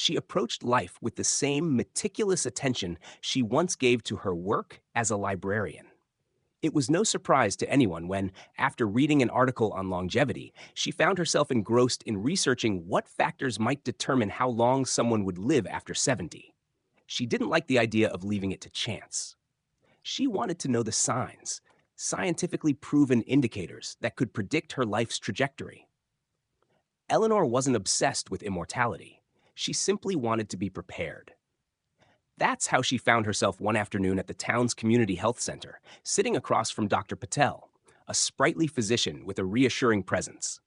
she approached life with the same meticulous attention she once gave to her work as a librarian. It was no surprise to anyone when, after reading an article on longevity, she found herself engrossed in researching what factors might determine how long someone would live after 70. She didn't like the idea of leaving it to chance. She wanted to know the signs, scientifically proven indicators that could predict her life's trajectory. Eleanor wasn't obsessed with immortality. She simply wanted to be prepared. That's how she found herself one afternoon at the town's community health center, sitting across from Dr. Patel, a sprightly physician with a reassuring presence.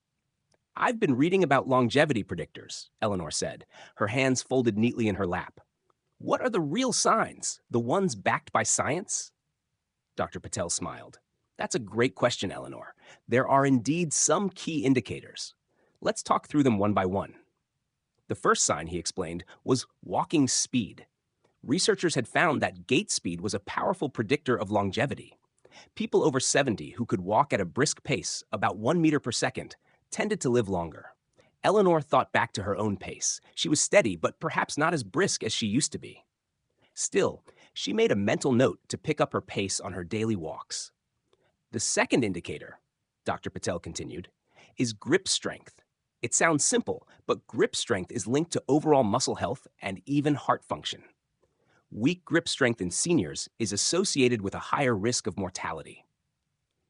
"I've been reading about longevity predictors," Eleanor said, her hands folded neatly in her lap. "What are the real signs, the ones backed by science?" Dr. Patel smiled. "That's a great question, Eleanor. There are indeed some key indicators. Let's talk through them one by one." The first sign, he explained, was walking speed. Researchers had found that gait speed was a powerful predictor of longevity. People over 70 who could walk at a brisk pace, about 1 meter per second, tended to live longer. Eleanor thought back to her own pace. She was steady, but perhaps not as brisk as she used to be. Still, she made a mental note to pick up her pace on her daily walks. "The second indicator," Dr. Patel continued, "is grip strength. It sounds simple, but grip strength is linked to overall muscle health and even heart function. Weak grip strength in seniors is associated with a higher risk of mortality."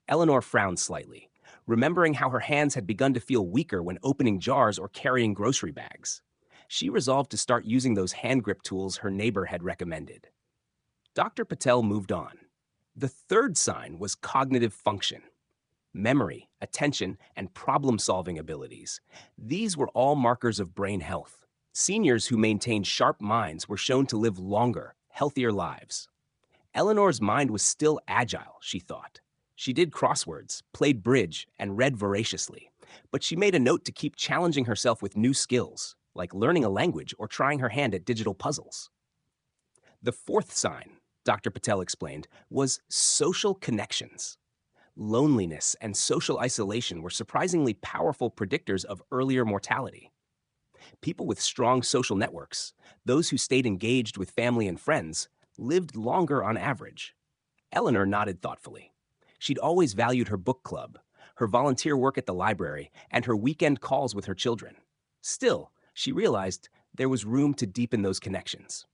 Eleanor frowned slightly, remembering how her hands had begun to feel weaker when opening jars or carrying grocery bags. She resolved to start using those hand grip tools her neighbor had recommended. Dr. Patel moved on. The third sign was cognitive function. Memory, attention, and problem-solving abilities. These were all markers of brain health. Seniors who maintained sharp minds were shown to live longer, healthier lives. Eleanor's mind was still agile, she thought. She did crosswords, played bridge, and read voraciously. But she made a note to keep challenging herself with new skills, like learning a language or trying her hand at digital puzzles. The fourth sign, Dr. Patel explained, was social connections. Loneliness and social isolation were surprisingly powerful predictors of earlier mortality. People with strong social networks, those who stayed engaged with family and friends, lived longer on average. Eleanor nodded thoughtfully. She'd always valued her book club, her volunteer work at the library, and her weekend calls with her children. Still, she realized there was room to deepen those connections.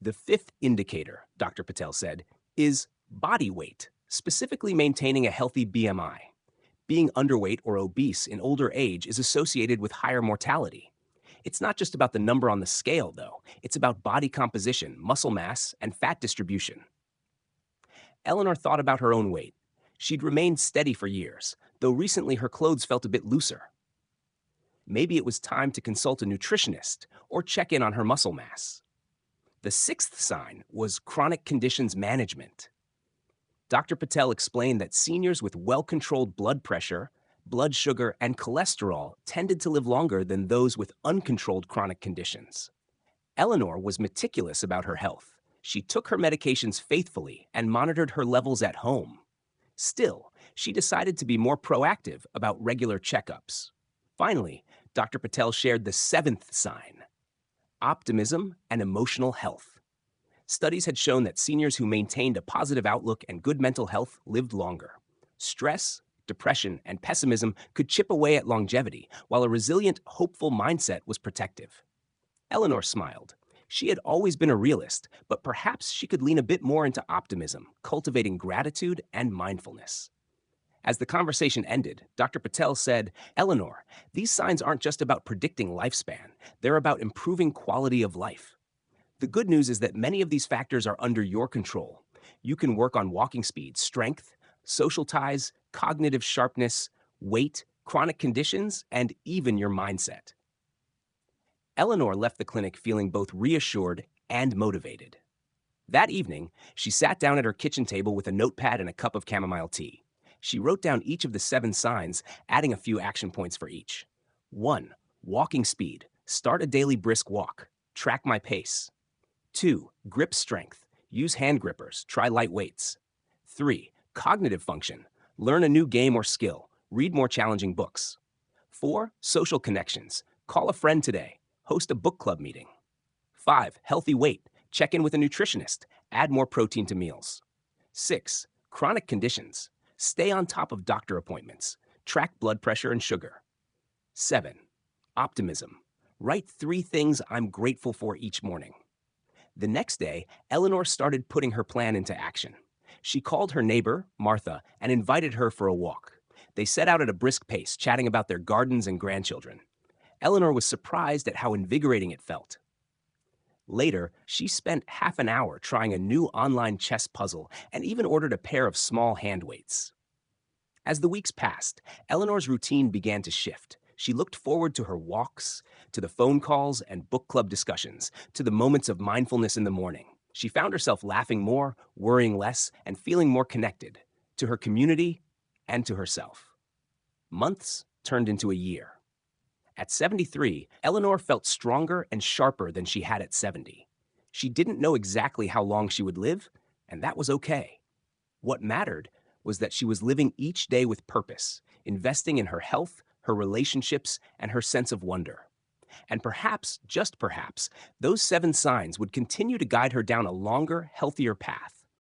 The fifth indicator, Dr. Patel said, is body weight, specifically maintaining a healthy BMI. Being underweight or obese in older age is associated with higher mortality. It's not just about the number on the scale, though. It's about body composition, muscle mass, and fat distribution. Eleanor thought about her own weight. She'd remained steady for years, though recently her clothes felt a bit looser. Maybe it was time to consult a nutritionist or check in on her muscle mass. The sixth sign was chronic conditions management. Dr. Patel explained that seniors with well-controlled blood pressure, blood sugar, and cholesterol tended to live longer than those with uncontrolled chronic conditions. Eleanor was meticulous about her health. She took her medications faithfully and monitored her levels at home. Still, she decided to be more proactive about regular checkups. Finally, Dr. Patel shared the seventh sign: optimism and emotional health. Studies had shown that seniors who maintained a positive outlook and good mental health lived longer. Stress, depression, and pessimism could chip away at longevity, while a resilient, hopeful mindset was protective. Eleanor smiled. She had always been a realist, but perhaps she could lean a bit more into optimism, cultivating gratitude and mindfulness. As the conversation ended, Dr. Patel said, "Eleanor, these signs aren't just about predicting lifespan. They're about improving quality of life. The good news is that many of these factors are under your control. You can work on walking speed, strength, social ties, cognitive sharpness, weight, chronic conditions, and even your mindset." Eleanor left the clinic feeling both reassured and motivated. That evening, she sat down at her kitchen table with a notepad and a cup of chamomile tea. She wrote down each of the 7 signs, adding a few action points for each. 1. Walking speed. Start a daily brisk walk. Track my pace. 2. Grip strength. Use hand grippers. Try light weights. 3. Cognitive function. Learn a new game or skill. Read more challenging books. 4. Social connections. Call a friend today. Host a book club meeting. 5. Healthy weight. Check in with a nutritionist. Add more protein to meals. 6. Chronic conditions. Stay on top of doctor appointments. Track blood pressure and sugar. 7. Optimism. Write 3 things I'm grateful for each morning. The next day, Eleanor started putting her plan into action. She called her neighbor, Martha, and invited her for a walk. They set out at a brisk pace, chatting about their gardens and grandchildren. Eleanor was surprised at how invigorating it felt. Later, she spent half an hour trying a new online chess puzzle and even ordered a pair of small hand weights. As the weeks passed, Eleanor's routine began to shift. She looked forward to her walks, to the phone calls and book club discussions, to the moments of mindfulness in the morning. She found herself laughing more, worrying less, and feeling more connected to her community and to herself. Months turned into a year. At 73, Eleanor felt stronger and sharper than she had at 70. She didn't know exactly how long she would live, and that was okay. What mattered was that she was living each day with purpose, investing in her health, her relationships, and her sense of wonder. And perhaps, just perhaps, those 7 signs would continue to guide her down a longer, healthier path.